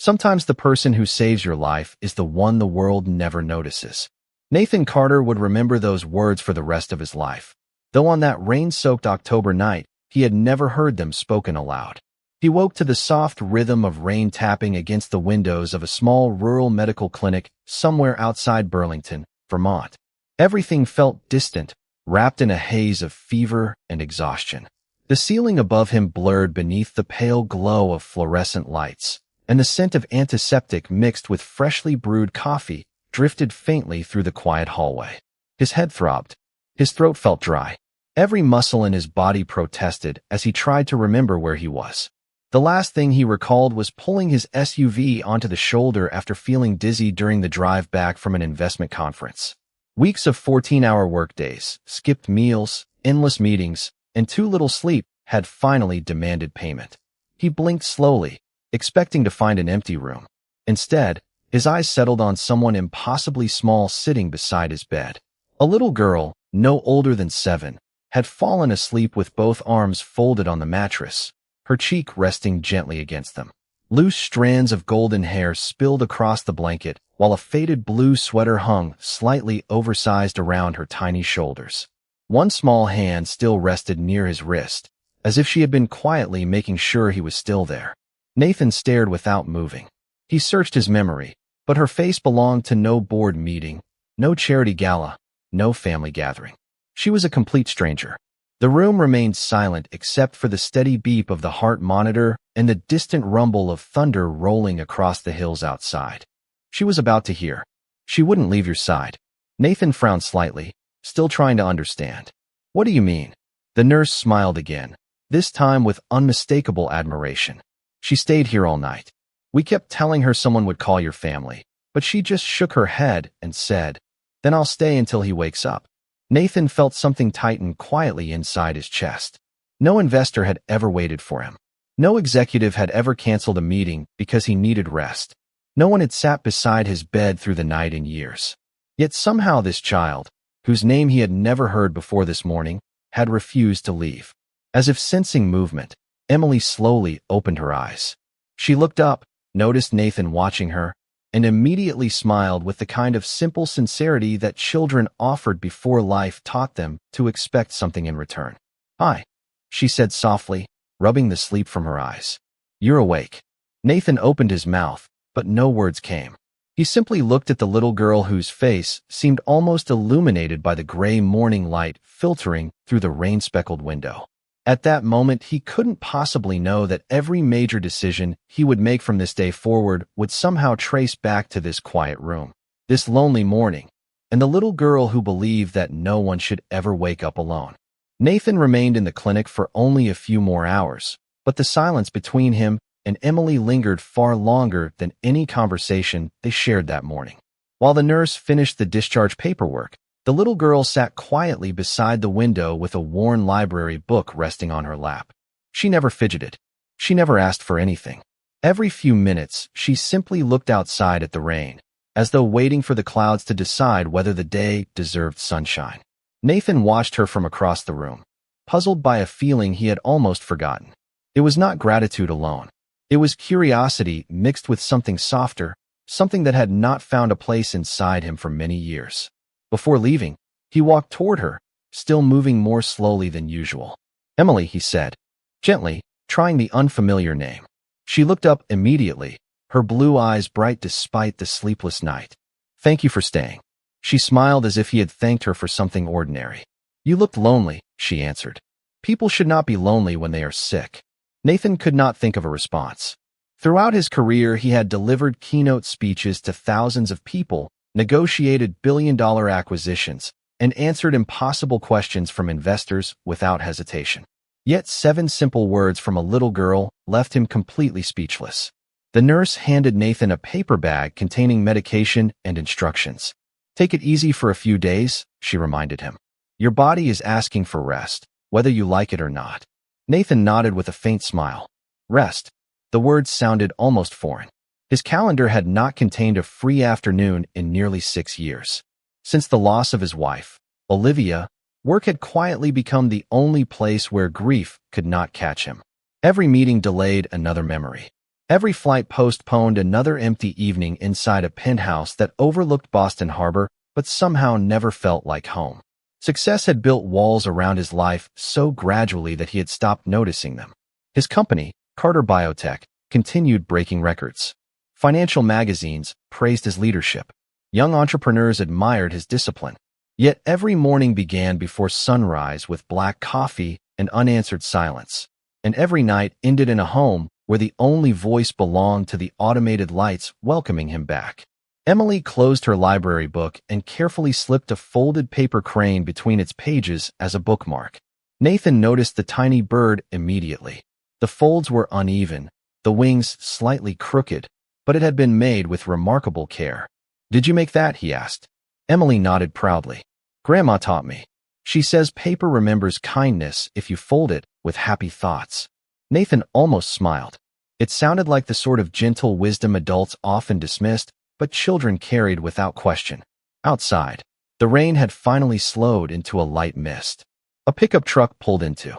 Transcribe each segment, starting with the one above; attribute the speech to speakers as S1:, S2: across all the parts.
S1: Sometimes the person who saves your life is the one the world never notices. Nathan Carter would remember those words for the rest of his life. Though on that rain-soaked October night, he had never heard them spoken aloud. He woke to the soft rhythm of rain tapping against the windows of a small rural medical clinic somewhere outside Burlington, Vermont. Everything felt distant, wrapped in a haze of fever and exhaustion. The ceiling above him blurred beneath the pale glow of fluorescent lights, and the scent of antiseptic mixed with freshly brewed coffee drifted faintly through the quiet hallway. His head throbbed. His throat felt dry. Every muscle in his body protested as he tried to remember where he was. The last thing he recalled was pulling his SUV onto the shoulder after feeling dizzy during the drive back from an investment conference. Weeks of 14-hour workdays, skipped meals, endless meetings, and too little sleep had finally demanded payment. He blinked slowly, expecting to find an empty room. Instead, his eyes settled on someone impossibly small sitting beside his bed. A little girl, no older than 7, had fallen asleep with both arms folded on the mattress, her cheek resting gently against them. Loose strands of golden hair spilled across the blanket, while a faded blue sweater hung slightly oversized around her tiny shoulders. One small hand still rested near his wrist, as if she had been quietly making sure he was still there. Nathan stared without moving. He searched his memory, but her face belonged to no board meeting, no charity gala, no family gathering. She was a complete stranger. The room remained silent except for the steady beep of the heart monitor and the distant rumble of thunder rolling across the hills outside. She was about to hear. She wouldn't leave your side. Nathan frowned slightly, still trying to understand. What do you mean? The nurse smiled again, this time with unmistakable admiration. She stayed here all night. We kept telling her someone would call your family, but she just shook her head and said, "Then I'll stay until he wakes up." Nathan felt something tighten quietly inside his chest. No investor had ever waited for him. No executive had ever canceled a meeting because he needed rest. No one had sat beside his bed through the night in years. Yet somehow this child, whose name he had never heard before this morning, had refused to leave. As if sensing movement, Emily slowly opened her eyes. She looked up, noticed Nathan watching her, and immediately smiled with the kind of simple sincerity that children offered before life taught them to expect something in return. "Hi," she said softly, rubbing the sleep from her eyes. "You're awake." Nathan opened his mouth, but no words came. He simply looked at the little girl whose face seemed almost illuminated by the gray morning light filtering through the rain-speckled window. At that moment, he couldn't possibly know that every major decision he would make from this day forward would somehow trace back to this quiet room, this lonely morning, and the little girl who believed that no one should ever wake up alone. Nathan remained in the clinic for only a few more hours, but the silence between him and Emily lingered far longer than any conversation they shared that morning. While the nurse finished the discharge paperwork, the little girl sat quietly beside the window with a worn library book resting on her lap. She never fidgeted. She never asked for anything. Every few minutes, she simply looked outside at the rain, as though waiting for the clouds to decide whether the day deserved sunshine. Nathan watched her from across the room, puzzled by a feeling he had almost forgotten. It was not gratitude alone. It was curiosity mixed with something softer, something that had not found a place inside him for many years. Before leaving, he walked toward her, still moving more slowly than usual. "Emily," he said, gently, trying the unfamiliar name. She looked up immediately, her blue eyes bright despite the sleepless night. "Thank you for staying." She smiled as if he had thanked her for something ordinary. "You looked lonely," she answered. "People should not be lonely when they are sick." Nathan could not think of a response. Throughout his career, he had delivered keynote speeches to thousands of people, negotiated billion-dollar acquisitions, and answered impossible questions from investors without hesitation. Yet 7 simple words from a little girl left him completely speechless. The nurse handed Nathan a paper bag containing medication and instructions. "Take it easy for a few days," she reminded him. "Your body is asking for rest, whether you like it or not." Nathan nodded with a faint smile. Rest. The words sounded almost foreign. His calendar had not contained a free afternoon in nearly 6 years. Since the loss of his wife, Olivia, work had quietly become the only place where grief could not catch him. Every meeting delayed another memory. Every flight postponed another empty evening inside a penthouse that overlooked Boston Harbor, but somehow never felt like home. Success had built walls around his life so gradually that he had stopped noticing them. His company, Carter Biotech, continued breaking records. Financial magazines praised his leadership. Young entrepreneurs admired his discipline. Yet every morning began before sunrise with black coffee and unanswered silence. And every night ended in a home where the only voice belonged to the automated lights welcoming him back. Emily closed her library book and carefully slipped a folded paper crane between its pages as a bookmark. Nathan noticed the tiny bird immediately. The folds were uneven, the wings slightly crooked, but it had been made with remarkable care. "Did you make that?" he asked. Emily nodded proudly. "Grandma taught me. She says paper remembers kindness if you fold it with happy thoughts." Nathan almost smiled. It sounded like the sort of gentle wisdom adults often dismissed, but children carried without question. Outside, the rain had finally slowed into a light mist. A pickup truck pulled into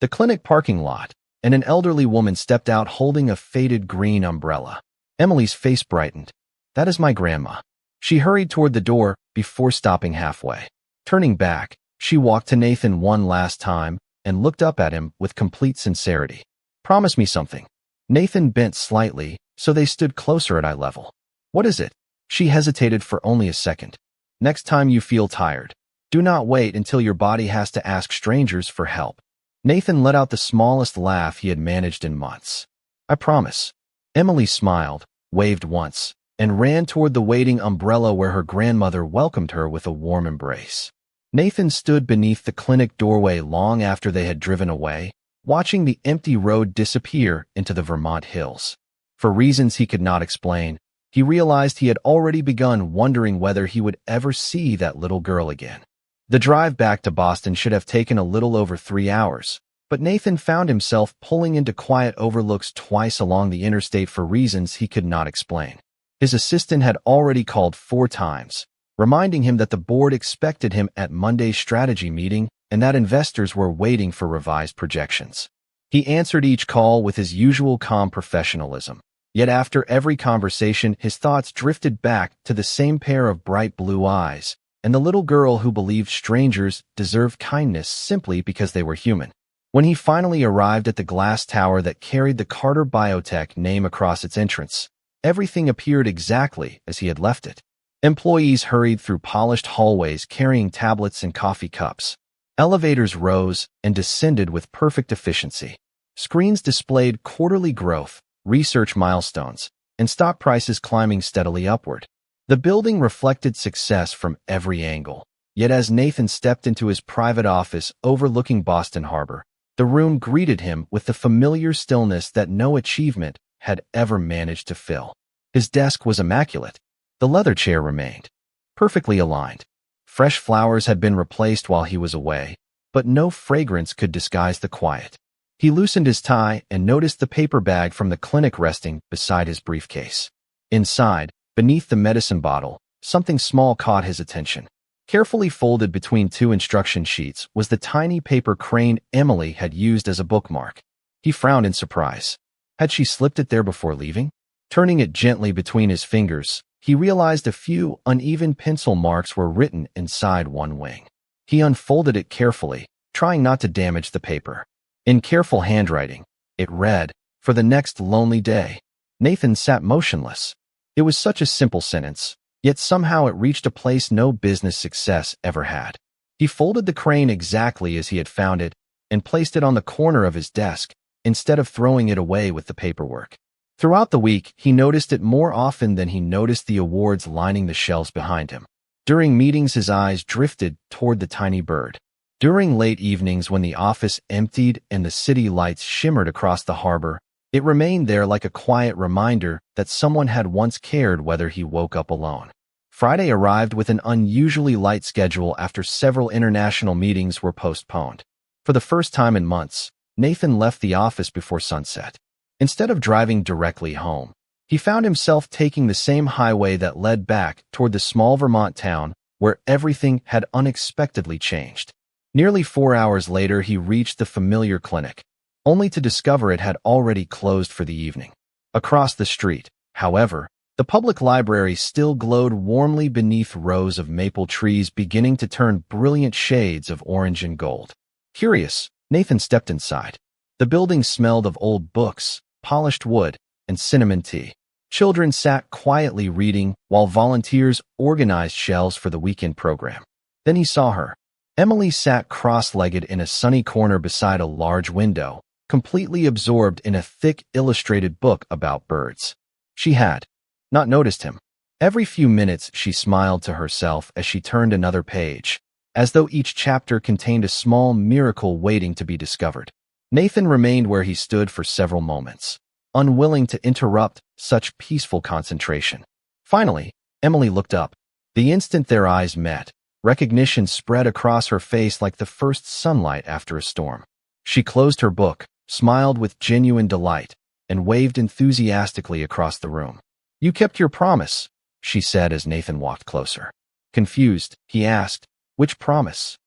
S1: the clinic parking lot, and an elderly woman stepped out holding a faded green umbrella. Emily's face brightened. "That is my grandma." She hurried toward the door before stopping halfway. Turning back, she walked to Nathan one last time and looked up at him with complete sincerity. "Promise me something." Nathan bent slightly, so they stood closer at eye level. "What is it?" She hesitated for only a second. "Next time you feel tired, do not wait until your body has to ask strangers for help." Nathan let out the smallest laugh he had managed in months. "I promise." Emily smiled, waved once, and ran toward the waiting umbrella where her grandmother welcomed her with a warm embrace. Nathan stood beneath the clinic doorway long after they had driven away, watching the empty road disappear into the Vermont hills. For reasons he could not explain, he realized he had already begun wondering whether he would ever see that little girl again. The drive back to Boston should have taken a little over 3 hours, but Nathan found himself pulling into quiet overlooks twice along the interstate for reasons he could not explain. His assistant had already called 4 times, reminding him that the board expected him at Monday's strategy meeting and that investors were waiting for revised projections. He answered each call with his usual calm professionalism. Yet after every conversation, his thoughts drifted back to the same pair of bright blue eyes and the little girl who believed strangers deserved kindness simply because they were human. When he finally arrived at the glass tower that carried the Carter Biotech name across its entrance, everything appeared exactly as he had left it. Employees hurried through polished hallways carrying tablets and coffee cups. Elevators rose and descended with perfect efficiency. Screens displayed quarterly growth, research milestones, and stock prices climbing steadily upward. The building reflected success from every angle. Yet as Nathan stepped into his private office overlooking Boston Harbor, the room greeted him with the familiar stillness that no achievement had ever managed to fill. His desk was immaculate. The leather chair remained perfectly aligned. Fresh flowers had been replaced while he was away, but no fragrance could disguise the quiet. He loosened his tie and noticed the paper bag from the clinic resting beside his briefcase. Inside, beneath the medicine bottle, something small caught his attention. Carefully folded between 2 instruction sheets was the tiny paper crane Emily had used as a bookmark. He frowned in surprise. Had she slipped it there before leaving? Turning it gently between his fingers, he realized a few uneven pencil marks were written inside one wing. He unfolded it carefully, trying not to damage the paper. In careful handwriting, it read, "For the next lonely day." Nathan sat motionless. It was such a simple sentence, yet somehow it reached a place no business success ever had. He folded the crane exactly as he had found it and placed it on the corner of his desk, instead of throwing it away with the paperwork. Throughout the week, he noticed it more often than he noticed the awards lining the shelves behind him. During meetings, his eyes drifted toward the tiny bird. During late evenings when the office emptied and the city lights shimmered across the harbor, it remained there like a quiet reminder that someone had once cared whether he woke up alone. Friday arrived with an unusually light schedule after several international meetings were postponed. For the first time in months, Nathan left the office before sunset. Instead of driving directly home, he found himself taking the same highway that led back toward the small Vermont town where everything had unexpectedly changed. Nearly 4 hours later, he reached the familiar clinic, only to discover it had already closed for the evening. Across the street, however, the public library still glowed warmly beneath rows of maple trees beginning to turn brilliant shades of orange and gold. Curious, Nathan stepped inside. The building smelled of old books, polished wood, and cinnamon tea. Children sat quietly reading while volunteers organized shelves for the weekend program. Then he saw her. Emily sat cross-legged in a sunny corner beside a large window, completely absorbed in a thick illustrated book about birds. She had not noticed him. Every few minutes she smiled to herself as she turned another page, as though each chapter contained a small miracle waiting to be discovered. Nathan remained where he stood for several moments, unwilling to interrupt such peaceful concentration. Finally, Emily looked up. The instant their eyes met, recognition spread across her face like the first sunlight after a storm. She closed her book, smiled with genuine delight, and waved enthusiastically across the room. "You kept your promise," she said as Nathan walked closer. Confused, he asked, "Which promise?"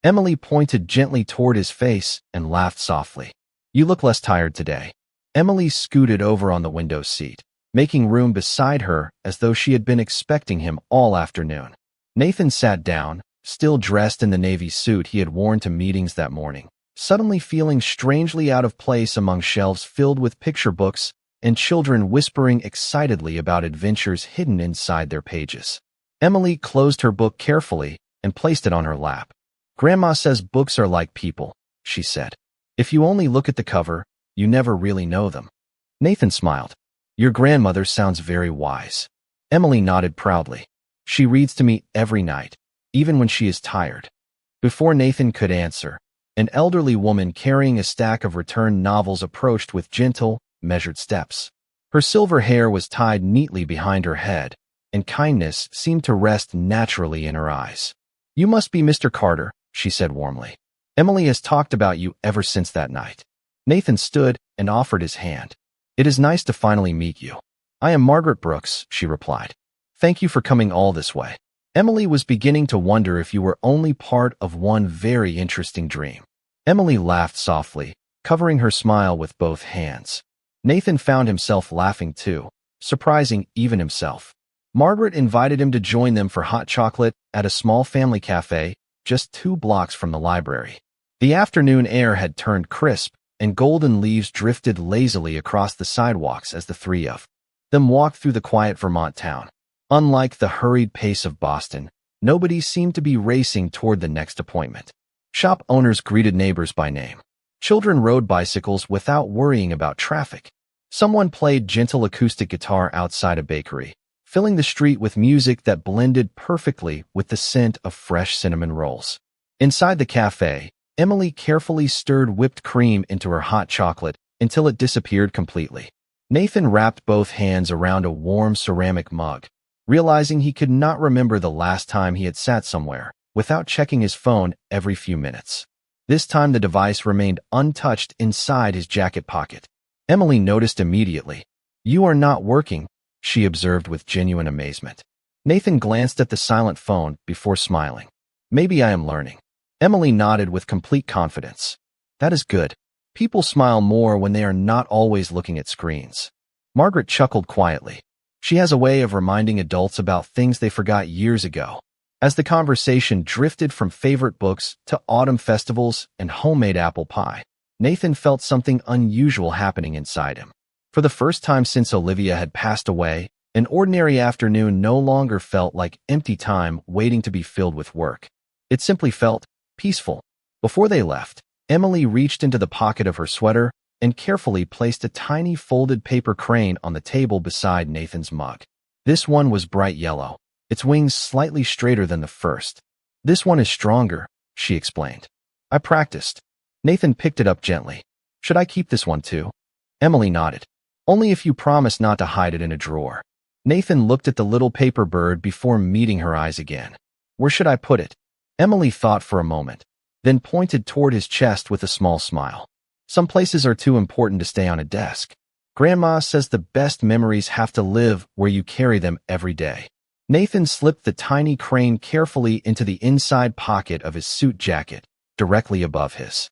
S1: Emily pointed gently toward his face and laughed softly. "You look less tired today." Emily scooted over on the window seat, making room beside her as though she had been expecting him all afternoon. Nathan sat down, still dressed in the navy suit he had worn to meetings that morning, suddenly feeling strangely out of place among shelves filled with picture books and children whispering excitedly about adventures hidden inside their pages. Emily closed her book carefully and placed it on her lap. "Grandma says books are like people," she said. "If you only look at the cover, you never really know them." Nathan smiled. "Your grandmother sounds very wise." Emily nodded proudly. "She reads to me every night, even when she is tired." Before Nathan could answer, an elderly woman carrying a stack of returned novels approached with gentle, measured steps. Her silver hair was tied neatly behind her head, and kindness seemed to rest naturally in her eyes. "You must be Mr. Carter," she said warmly. "Emily has talked about you ever since that night." Nathan stood and offered his hand. "It is nice to finally meet you." "I am Margaret Brooks," she replied. "Thank you for coming all this way." Emily was beginning to wonder if you were only part of one very interesting dream. Emily laughed softly, covering her smile with both hands. Nathan found himself laughing too, surprising even himself. Margaret invited him to join them for hot chocolate at a small family cafe just 2 blocks from the library. The afternoon air had turned crisp, and golden leaves drifted lazily across the sidewalks as the three of them walked through the quiet Vermont town. Unlike the hurried pace of Boston, nobody seemed to be racing toward the next appointment. Shop owners greeted neighbors by name. Children rode bicycles without worrying about traffic. Someone played gentle acoustic guitar outside a bakery, filling the street with music that blended perfectly with the scent of fresh cinnamon rolls. Inside the cafe, Emily carefully stirred whipped cream into her hot chocolate until it disappeared completely. Nathan wrapped both hands around a warm ceramic mug, realizing he could not remember the last time he had sat somewhere without checking his phone every few minutes. This time the device remained untouched inside his jacket pocket. Emily noticed immediately. "You are not working," she observed with genuine amazement. Nathan glanced at the silent phone before smiling. "Maybe I am learning." Emily nodded with complete confidence. "That is good. People smile more when they are not always looking at screens." Margaret chuckled quietly. She has a way of reminding adults about things they forgot years ago. As the conversation drifted from favorite books to autumn festivals and homemade apple pie, Nathan felt something unusual happening inside him. For the first time since Olivia had passed away, an ordinary afternoon no longer felt like empty time waiting to be filled with work. It simply felt peaceful. Before they left, Emily reached into the pocket of her sweater and carefully placed a tiny folded paper crane on the table beside Nathan's mug. This one was bright yellow, its wings slightly straighter than the first. "This one is stronger," she explained. "I practiced." Nathan picked it up gently. "Should I keep this one too?" Emily nodded. "Only if you promise not to hide it in a drawer." Nathan looked at the little paper bird before meeting her eyes again. "Where should I put it?" Emily thought for a moment, then pointed toward his chest with a small smile. "Some places are too important to stay on a desk. Grandma says the best memories have to live where you carry them every day." Nathan slipped the tiny crane carefully into the inside pocket of his suit jacket, directly above his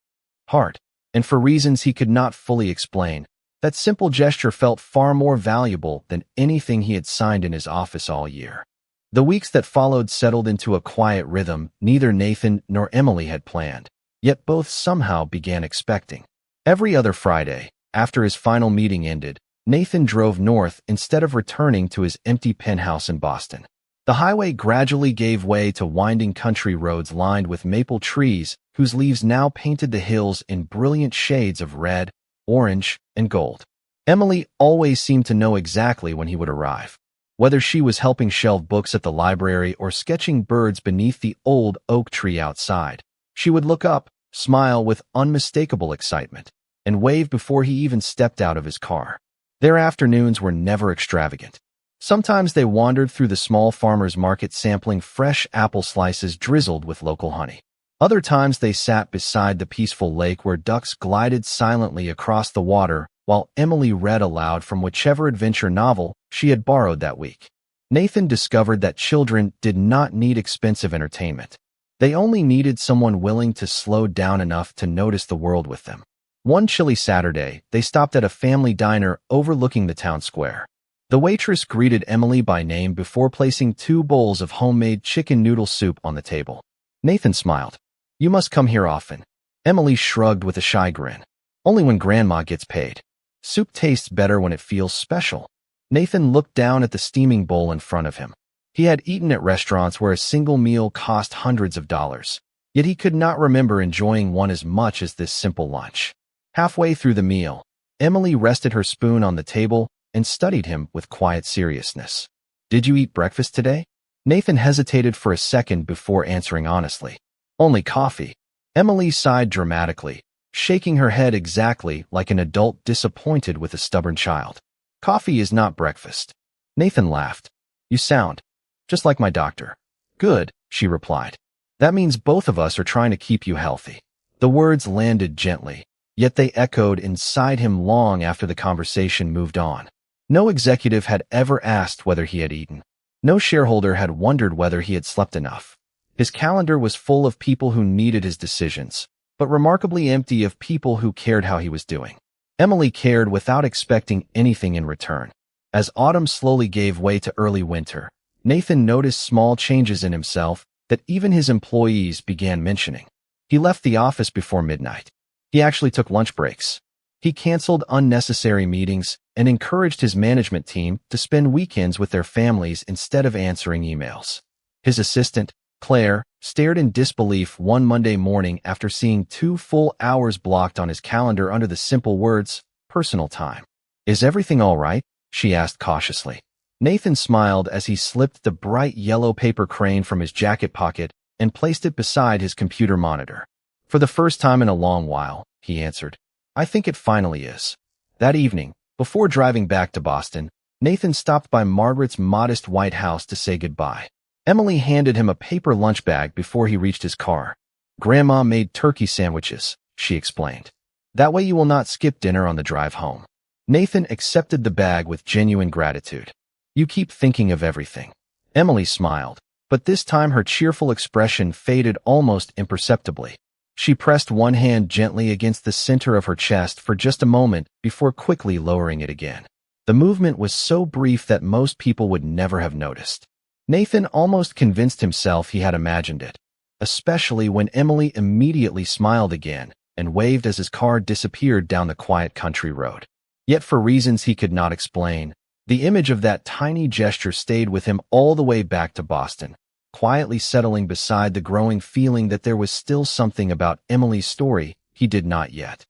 S1: heart, and for reasons he could not fully explain, That simple gesture felt far more valuable than anything he had signed in his office all year. The weeks that followed settled into a quiet rhythm neither Nathan nor Emily had planned, yet both somehow began expecting. Every other Friday, after his final meeting ended, Nathan drove north instead of returning to his empty penthouse in Boston. The highway gradually gave way to winding country roads lined with maple trees whose leaves now painted the hills in brilliant shades of red, orange, and gold. Emily always seemed to know exactly when he would arrive. Whether she was helping shelve books at the library or sketching birds beneath the old oak tree outside, she would look up, smile with unmistakable excitement, and wave before he even stepped out of his car. Their afternoons were never extravagant. Sometimes they wandered through the small farmers' market sampling fresh apple slices drizzled with local honey. Other times they sat beside the peaceful lake where ducks glided silently across the water while Emily read aloud from whichever adventure novel she had borrowed that week. Nathan discovered that children did not need expensive entertainment. They only needed someone willing to slow down enough to notice the world with them. One chilly Saturday, they stopped at a family diner overlooking the town square. The waitress greeted Emily by name before placing 2 bowls of homemade chicken noodle soup on the table. Nathan smiled. "You must come here often." Emily shrugged with a shy grin. "Only when Grandma gets paid. Soup tastes better when it feels special." Nathan looked down at the steaming bowl in front of him. He had eaten at restaurants where a single meal cost hundreds of dollars, yet he could not remember enjoying one as much as this simple lunch. Halfway through the meal, Emily rested her spoon on the table and studied him with quiet seriousness. "Did you eat breakfast today?" Nathan hesitated for a second before answering honestly. "Only coffee." Emily sighed dramatically, shaking her head exactly like an adult disappointed with a stubborn child. "Coffee is not breakfast." Nathan laughed. "You sound just like my doctor." "Good," she replied. "That means both of us are trying to keep you healthy." The words landed gently, yet they echoed inside him long after the conversation moved on. No executive had ever asked whether he had eaten. No shareholder had wondered whether he had slept enough. His calendar was full of people who needed his decisions, but remarkably empty of people who cared how he was doing. Emily cared without expecting anything in return. As autumn slowly gave way to early winter, Nathan noticed small changes in himself that even his employees began mentioning. He left the office before midnight. He actually took lunch breaks. He canceled unnecessary meetings and encouraged his management team to spend weekends with their families instead of answering emails. His assistant, Claire, stared in disbelief one Monday morning after seeing 2 full hours blocked on his calendar under the simple words, "personal time." "Is everything all right?" she asked cautiously. Nathan smiled as he slipped the bright yellow paper crane from his jacket pocket and placed it beside his computer monitor. "For the first time in a long while," he answered. "I think it finally is." That evening, before driving back to Boston, Nathan stopped by Margaret's modest white house to say goodbye. Emily handed him a paper lunch bag before he reached his car. "Grandma made turkey sandwiches," she explained. "That way you will not skip dinner on the drive home." Nathan accepted the bag with genuine gratitude. "You keep thinking of everything." Emily smiled, but this time her cheerful expression faded almost imperceptibly. She pressed one hand gently against the center of her chest for just a moment before quickly lowering it again. The movement was so brief that most people would never have noticed. Nathan almost convinced himself he had imagined it, especially when Emily immediately smiled again and waved as his car disappeared down the quiet country road. Yet for reasons he could not explain, the image of that tiny gesture stayed with him all the way back to Boston, quietly settling beside the growing feeling that there was still something about Emily's story he did not yet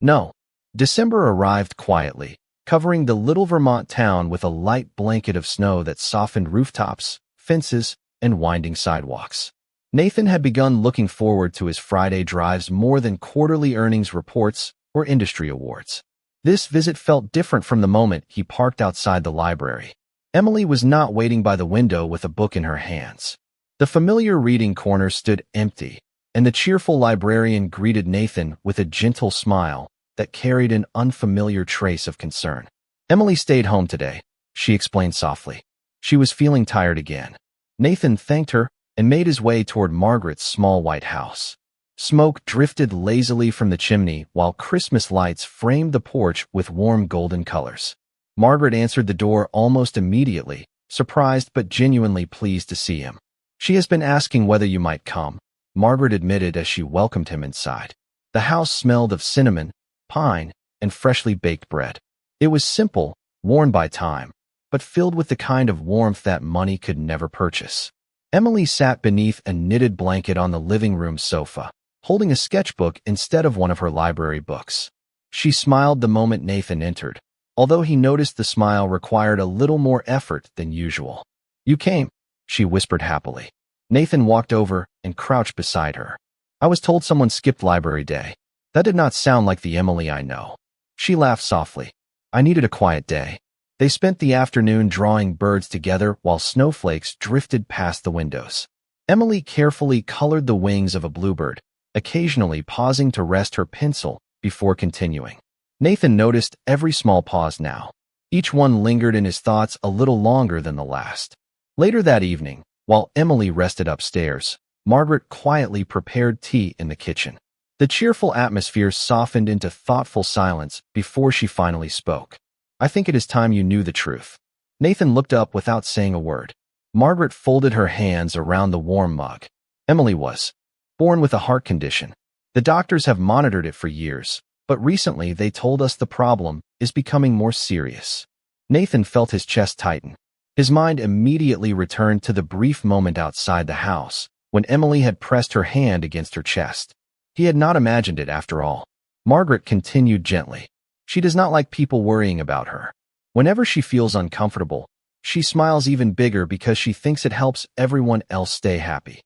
S1: know. December arrived quietly, covering the little Vermont town with a light blanket of snow that softened rooftops, fences, and winding sidewalks. Nathan had begun looking forward to his Friday drives more than quarterly earnings reports or industry awards. This visit felt different from the moment he parked outside the library. Emily was not waiting by the window with a book in her hands. The familiar reading corner stood empty, and the cheerful librarian greeted Nathan with a gentle smile that carried an unfamiliar trace of concern. "Emily stayed home today," she explained softly. She was feeling tired again. Nathan thanked her and made his way toward Margaret's small white house. Smoke drifted lazily from the chimney while Christmas lights framed the porch with warm golden colors. Margaret answered the door almost immediately, surprised but genuinely pleased to see him. "She has been asking whether you might come," Margaret admitted as she welcomed him inside. The house smelled of cinnamon, pine, and freshly baked bread. It was simple, worn by time, but filled with the kind of warmth that money could never purchase. Emily sat beneath a knitted blanket on the living room sofa, holding a sketchbook instead of one of her library books. She smiled the moment Nathan entered, although he noticed the smile required a little more effort than usual. "You came," she whispered happily. Nathan walked over and crouched beside her. "I was told someone skipped library day. That did not sound like the Emily I know." She laughed softly. "I needed a quiet day." They spent the afternoon drawing birds together while snowflakes drifted past the windows. Emily carefully colored the wings of a bluebird, occasionally pausing to rest her pencil before continuing. Nathan noticed every small pause now. Each one lingered in his thoughts a little longer than the last. Later that evening, while Emily rested upstairs, Margaret quietly prepared tea in the kitchen. The cheerful atmosphere softened into thoughtful silence before she finally spoke. "I think it is time you knew the truth." Nathan looked up without saying a word. Margaret folded her hands around the warm mug. "Emily was born with a heart condition. The doctors have monitored it for years, but recently they told us the problem is becoming more serious." Nathan felt his chest tighten. His mind immediately returned to the brief moment outside the house when Emily had pressed her hand against her chest. He had not imagined it after all. Margaret continued gently. "She does not like people worrying about her. Whenever she feels uncomfortable, she smiles even bigger because she thinks it helps everyone else stay happy."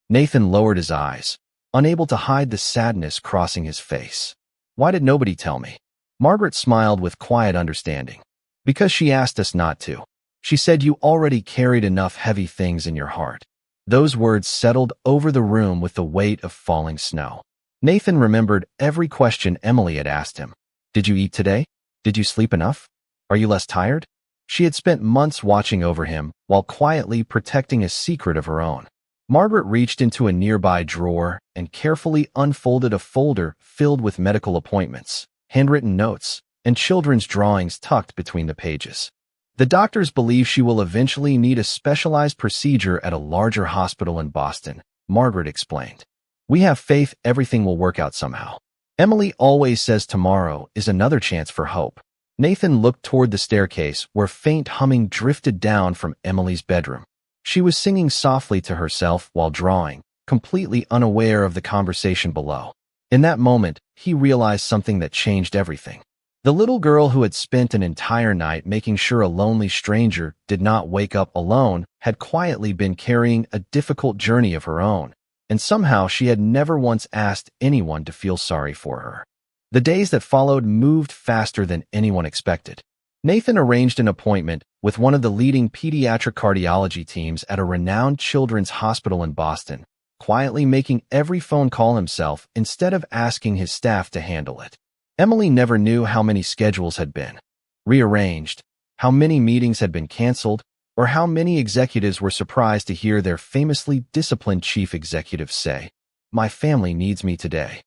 S1: Nathan lowered his eyes, unable to hide the sadness crossing his face. "Why did nobody tell me?" Margaret smiled with quiet understanding. "Because she asked us not to. She said you already carried enough heavy things in your heart." Those words settled over the room with the weight of falling snow. Nathan remembered every question Emily had asked him. "Did you eat today? Did you sleep enough? Are you less tired?" She had spent months watching over him while quietly protecting a secret of her own. Margaret reached into a nearby drawer and carefully unfolded a folder filled with medical appointments, handwritten notes, and children's drawings tucked between the pages. "The doctors believe she will eventually need a specialized procedure at a larger hospital in Boston," Margaret explained. "We have faith everything will work out somehow. Emily always says tomorrow is another chance for hope." Nathan looked toward the staircase where faint humming drifted down from Emily's bedroom. She was singing softly to herself while drawing, completely unaware of the conversation below. In that moment, he realized something that changed everything. The little girl who had spent an entire night making sure a lonely stranger did not wake up alone had quietly been carrying a difficult journey of her own, and somehow she had never once asked anyone to feel sorry for her. The days that followed moved faster than anyone expected. Nathan arranged an appointment with one of the leading pediatric cardiology teams at a renowned children's hospital in Boston, quietly making every phone call himself instead of asking his staff to handle it. Emily never knew how many schedules had been rearranged, how many meetings had been canceled, or how many executives were surprised to hear their famously disciplined chief executive say, "My family needs me today."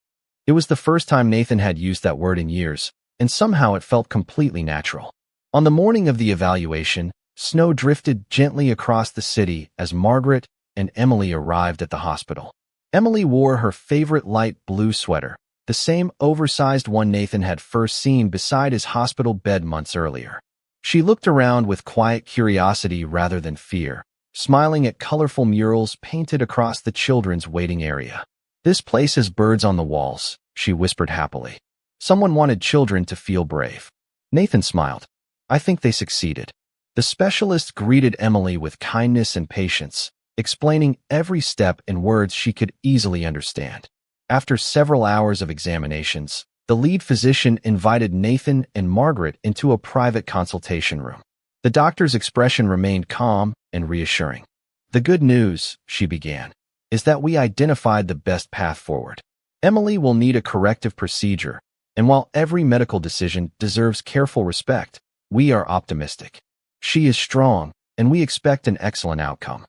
S1: It was the first time Nathan had used that word in years, and somehow it felt completely natural. On the morning of the evaluation, snow drifted gently across the city as Margaret and Emily arrived at the hospital. Emily wore her favorite light blue sweater, the same oversized one Nathan had first seen beside his hospital bed months earlier. She looked around with quiet curiosity rather than fear, smiling at colorful murals painted across the children's waiting area. "This place has birds on the walls," she whispered happily. "Someone wanted children to feel brave." Nathan smiled. "I think they succeeded." The specialist greeted Emily with kindness and patience, explaining every step in words she could easily understand. After several hours of examinations, the lead physician invited Nathan and Margaret into a private consultation room. The doctor's expression remained calm and reassuring. "The good news," she began, "is that we identified the best path forward. Emily will need a corrective procedure, and while every medical decision deserves careful respect, we are optimistic. She is strong, and we expect an excellent outcome."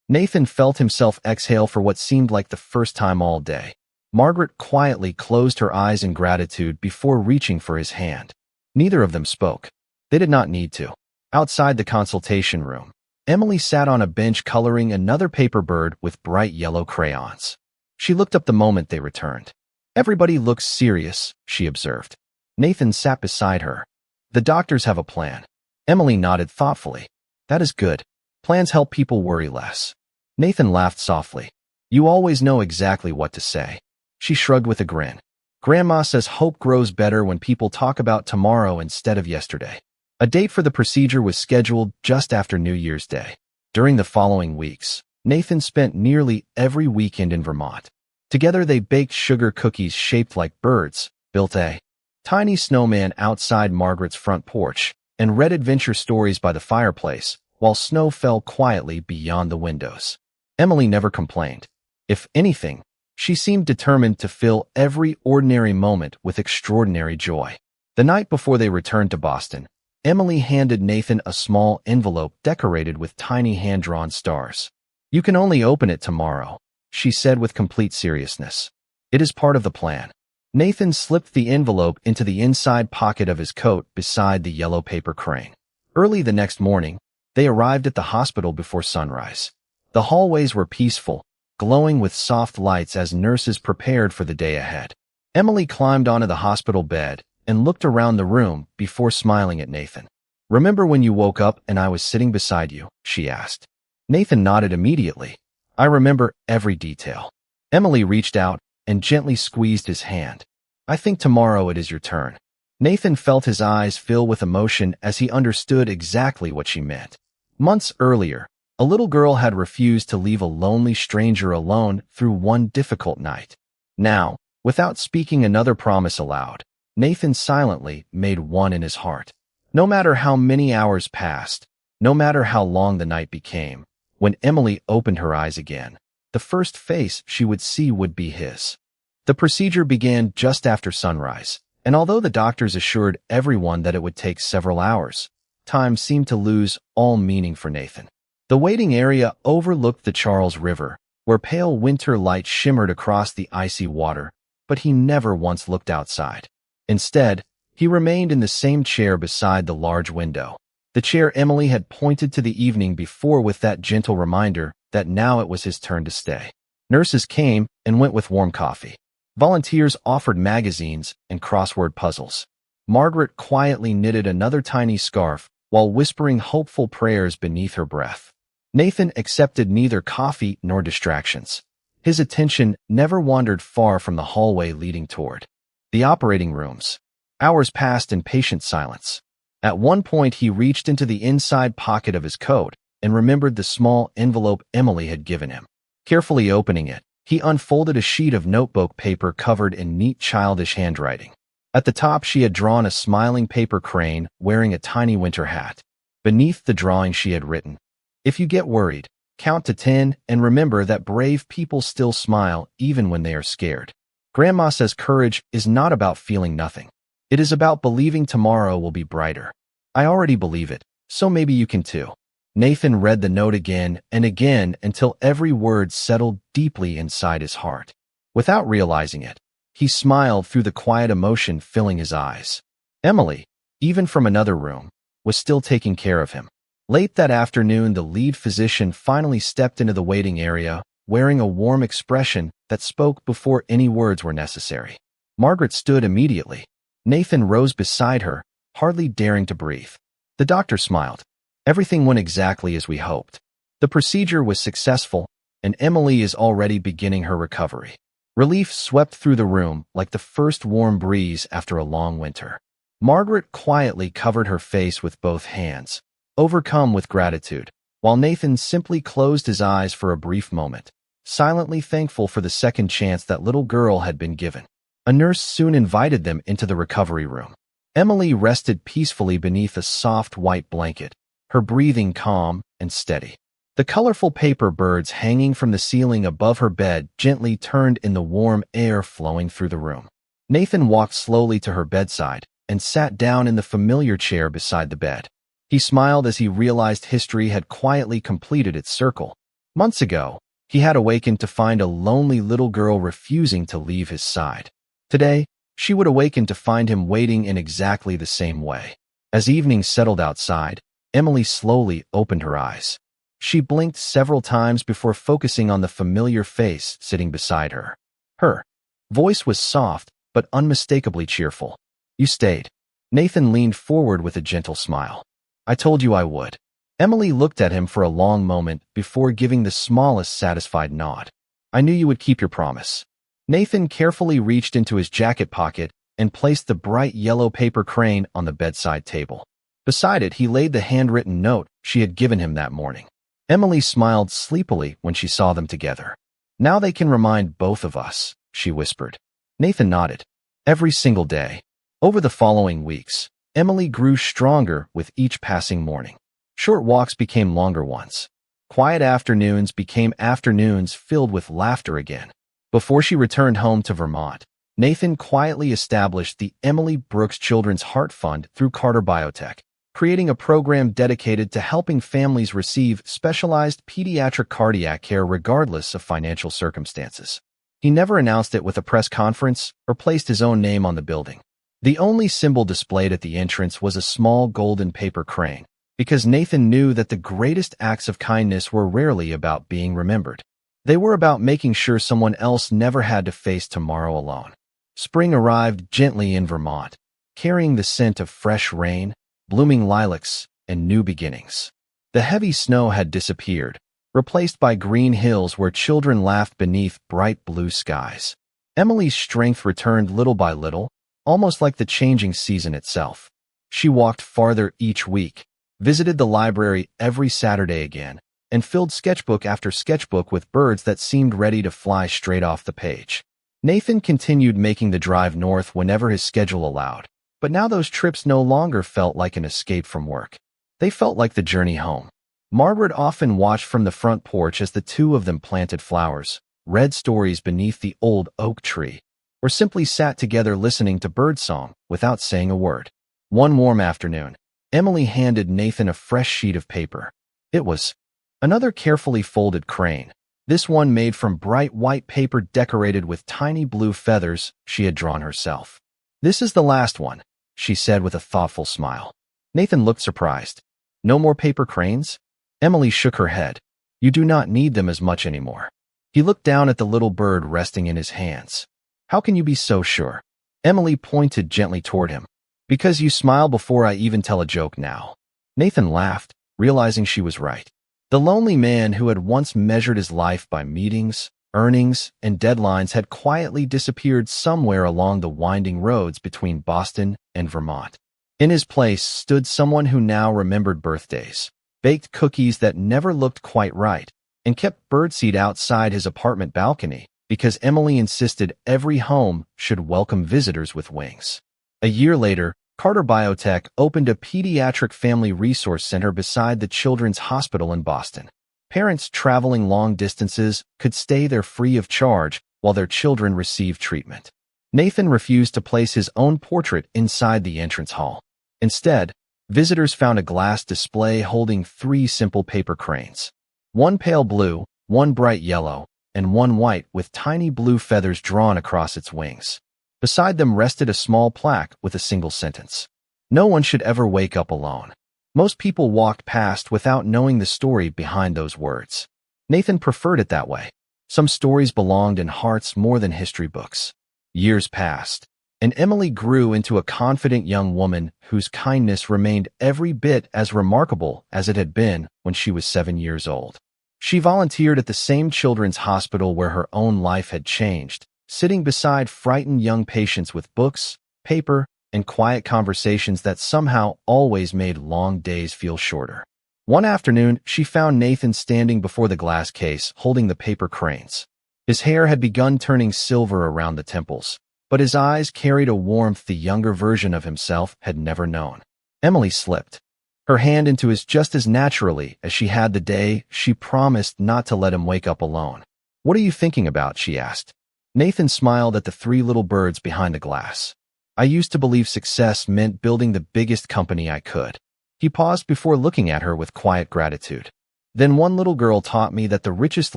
S1: Nathan felt himself exhale for what seemed like the first time all day. Margaret quietly closed her eyes in gratitude before reaching for his hand. Neither of them spoke. They did not need to. Outside the consultation room, Emily sat on a bench coloring another paper bird with bright yellow crayons. She looked up the moment they returned. "Everybody looks serious," she observed. Nathan sat beside her. "The doctors have a plan." Emily nodded thoughtfully. "That is good. Plans help people worry less." Nathan laughed softly. "You always know exactly what to say." She shrugged with a grin. "Grandma says hope grows better when people talk about tomorrow instead of yesterday." A date for the procedure was scheduled just after New Year's Day. During the following weeks, Nathan spent nearly every weekend in Vermont. Together they baked sugar cookies shaped like birds, built a tiny snowman outside Margaret's front porch, and read adventure stories by the fireplace, while snow fell quietly beyond the windows. Emily never complained. If anything, she seemed determined to fill every ordinary moment with extraordinary joy. The night before they returned to Boston, Emily handed Nathan a small envelope decorated with tiny hand-drawn stars. "You can only open it tomorrow," she said with complete seriousness. "It is part of the plan." Nathan slipped the envelope into the inside pocket of his coat beside the yellow paper crane. Early the next morning, they arrived at the hospital before sunrise. The hallways were peaceful, glowing with soft lights as nurses prepared for the day ahead. Emily climbed onto the hospital bed and looked around the room before smiling at Nathan. "Remember when you woke up and I was sitting beside you?" she asked. Nathan nodded immediately. "I remember every detail." Emily reached out and gently squeezed his hand. "I think tomorrow it is your turn." Nathan felt his eyes fill with emotion as he understood exactly what she meant. Months earlier, a little girl had refused to leave a lonely stranger alone through one difficult night. Now, without speaking another promise aloud, Nathan silently made one in his heart. No matter how many hours passed, no matter how long the night became, when Emily opened her eyes again, the first face she would see would be his. The procedure began just after sunrise, and although the doctors assured everyone that it would take several hours, time seemed to lose all meaning for Nathan. The waiting area overlooked the Charles River, where pale winter light shimmered across the icy water, but he never once looked outside. Instead, he remained in the same chair beside the large window, the chair Emily had pointed to the evening before with that gentle reminder that now it was his turn to stay. Nurses came and went with warm coffee. Volunteers offered magazines and crossword puzzles. Margaret quietly knitted another tiny scarf while whispering hopeful prayers beneath her breath. Nathan accepted neither coffee nor distractions. His attention never wandered far from the hallway leading toward the operating rooms. Hours passed in patient silence. At one point, he reached into the inside pocket of his coat and remembered the small envelope Emily had given him. Carefully opening it, he unfolded a sheet of notebook paper covered in neat childish handwriting. At the top, she had drawn a smiling paper crane wearing a tiny winter hat. Beneath the drawing, she had written, "If you get worried, count to 10 and remember that brave people still smile even when they are scared. Grandma says courage is not about feeling nothing. It is about believing tomorrow will be brighter. I already believe it, so maybe you can too." Nathan read the note again and again until every word settled deeply inside his heart. Without realizing it, he smiled through the quiet emotion filling his eyes. Emily, even from another room, was still taking care of him. Late that afternoon, the lead physician finally stepped into the waiting area, wearing a warm expression that spoke before any words were necessary. Margaret stood immediately. Nathan rose beside her, hardly daring to breathe. The doctor smiled. "Everything went exactly as we hoped. The procedure was successful, and Emily is already beginning her recovery." Relief swept through the room like the first warm breeze after a long winter. Margaret quietly covered her face with both hands, overcome with gratitude, while Nathan simply closed his eyes for a brief moment, silently thankful for the second chance that little girl had been given. A nurse soon invited them into the recovery room. Emily rested peacefully beneath a soft white blanket, her breathing calm and steady. The colorful paper birds hanging from the ceiling above her bed gently turned in the warm air flowing through the room. Nathan walked slowly to her bedside and sat down in the familiar chair beside the bed. He smiled as he realized history had quietly completed its circle. Months ago, He had awakened to find a lonely little girl refusing to leave his side. Today, she would awaken to find him waiting in exactly the same way. As evening settled outside, Emily slowly opened her eyes. She blinked several times before focusing on the familiar face sitting beside her. Her voice was soft, but unmistakably cheerful. "You stayed." Nathan leaned forward with a gentle smile. "I told you I would." Emily looked at him for a long moment before giving the smallest satisfied nod. "I knew you would keep your promise." Nathan carefully reached into his jacket pocket and placed the bright yellow paper crane on the bedside table. Beside it, he laid the handwritten note she had given him that morning. Emily smiled sleepily when she saw them together. "Now they can remind both of us," she whispered. Nathan nodded. Every single day. Over the following weeks, Emily grew stronger with each passing morning. Short walks became longer ones. Quiet afternoons became afternoons filled with laughter again. Before she returned home to Vermont, Nathan quietly established the Emily Brooks Children's Heart Fund through Carter Biotech, creating a program dedicated to helping families receive specialized pediatric cardiac care regardless of financial circumstances. He never announced it with a press conference or placed his own name on the building. The only symbol displayed at the entrance was a small golden paper crane, because Nathan knew that the greatest acts of kindness were rarely about being remembered. They were about making sure someone else never had to face tomorrow alone. Spring arrived gently in Vermont, carrying the scent of fresh rain, blooming lilacs, and new beginnings. The heavy snow had disappeared, replaced by green hills where children laughed beneath bright blue skies. Emily's strength returned little by little, almost like the changing season itself. She walked farther each week, visited the library every Saturday again, and filled sketchbook after sketchbook with birds that seemed ready to fly straight off the page. Nathan continued making the drive north whenever his schedule allowed, but now those trips no longer felt like an escape from work. They felt like the journey home. Margaret often watched from the front porch as the two of them planted flowers, read stories beneath the old oak tree, or simply sat together listening to birdsong without saying a word. One warm afternoon, Emily handed Nathan a fresh sheet of paper. It was another carefully folded crane, this one made from bright white paper decorated with tiny blue feathers she had drawn herself. "This is the last one," she said with a thoughtful smile. Nathan looked surprised. "No more paper cranes?" Emily shook her head. "You do not need them as much anymore." He looked down at the little bird resting in his hands. "How can you be so sure?" Emily pointed gently toward him. "Because you smile before I even tell a joke now." Nathan laughed, realizing she was right. The lonely man who had once measured his life by meetings, earnings, and deadlines had quietly disappeared somewhere along the winding roads between Boston and Vermont. In his place stood someone who now remembered birthdays, baked cookies that never looked quite right, and kept birdseed outside his apartment balcony because Emily insisted every home should welcome visitors with wings. A year later, Carter Biotech opened a pediatric family resource center beside the Children's Hospital in Boston. Parents traveling long distances could stay there free of charge while their children received treatment. Nathan refused to place his own portrait inside the entrance hall. Instead, visitors found a glass display holding 3 simple paper cranes. One pale blue, one bright yellow, and one white with tiny blue feathers drawn across its wings. Beside them rested a small plaque with a single sentence. "No one should ever wake up alone." Most people walked past without knowing the story behind those words. Nathan preferred it that way. Some stories belonged in hearts more than history books. Years passed, and Emily grew into a confident young woman whose kindness remained every bit as remarkable as it had been when she was 7 years old. She volunteered at the same children's hospital where her own life had changed, sitting beside frightened young patients with books, paper, and quiet conversations that somehow always made long days feel shorter. One afternoon, she found Nathan standing before the glass case, holding the paper cranes. His hair had begun turning silver around the temples, but his eyes carried a warmth the younger version of himself had never known. Emily slipped her hand into his just as naturally as she had the day she promised not to let him wake up alone. "What are you thinking about?" she asked. Nathan smiled at the 3 little birds behind the glass. "I used to believe success meant building the biggest company I could." He paused before looking at her with quiet gratitude. Then one little girl taught me that the richest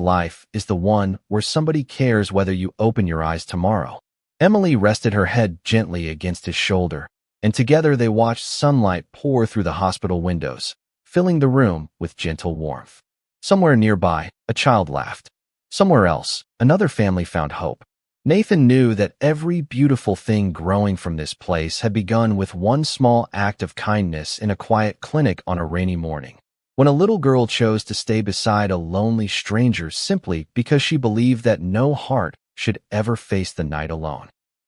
S1: life is the one where somebody cares whether you open your eyes tomorrow. Emily rested her head gently against his shoulder, and together they watched sunlight pour through the hospital windows, filling the room with gentle warmth. Somewhere nearby, a child laughed. Somewhere else, another family found hope. Nathan knew that every beautiful thing growing from this place had begun with one small act of kindness in a quiet clinic on a rainy morning, when a little girl chose to stay beside a lonely stranger simply because she believed that no heart should ever face the night alone.